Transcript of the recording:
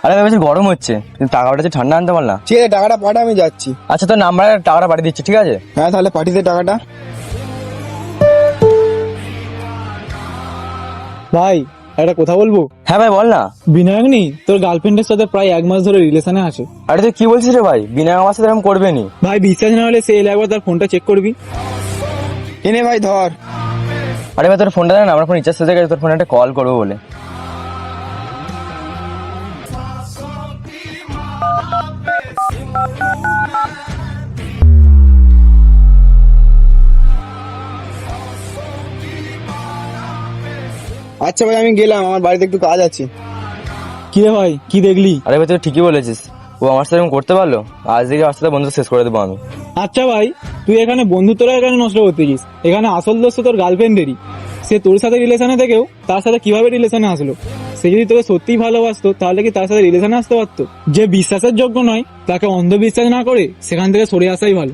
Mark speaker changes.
Speaker 1: আরে ভাই বেশি গরম হচ্ছে, কিন্তু টাকা পাঠাচ্ছে, ঠান্ডা আনতে পার না।
Speaker 2: ঠিক আছে, টাকাটা পাঠা, আমি যাচ্ছি।
Speaker 1: আচ্ছা তোর নাম্বারে টাকাটা পাঠিয়ে দিচ্ছি, ঠিক আছে?
Speaker 2: হ্যাঁ, তাহলে পাঠিয়ে দে টাকাটা।
Speaker 3: ভাই একটা কথা বলবো।
Speaker 1: হ্যাঁ ভাই বল না।
Speaker 3: বিনায়ক নি তোর গার্লফ্রেন্ডের সাথে প্রায় 1 মাস ধরে রিলেশনে আছে।
Speaker 1: আরে তুই কি বলছিস রে ভাই? বিনা আমার সাথে এরকম করবে নি।
Speaker 3: ভাই বিশ্বাস না হলে সে এলে একবার তার ফোনটা চেক করবি।
Speaker 2: এনে ভাই ধর।
Speaker 1: আরে ভাই তোর ফোনটা দেন, আমার ফোন রিচার্জ হয়ে গেছে, তোর ফোনে একটা কল করবো বলে।
Speaker 2: আচ্ছা ভাই, আমি গেলাম, আমার বাড়িতে একটু কাজ আছে।
Speaker 3: কি রে ভাই, কি দেখলি?
Speaker 1: আরে ভাই তুই ঠিকই বলেছিস, ও আমার সাথে এরকম করতে পারলো। আজ থেকে ওর সাথে বন্ধু শেষ করে দেবো আমি।
Speaker 3: আচ্ছা ভাই, তুই এখানে বন্ধুত্বরা এখানে নষ্ট করতেছিস। এখানে আসল দোষ তো তোর গার্লফ্রেন্ডেরই। সে তোর সাথে রিলেশনে থেকেও তার সাথে কিভাবে রিলেশনে আসলো? সে যদি তোকে সত্যিই ভালোবাসতো তাহলে কি তার সাথে রিলেশনে আসতে পারতো? যে বিশ্বাসের যোগ্য নয় তাকে অন্ধবিশ্বাস না করে সেখান থেকে সরে আসাই ভালো।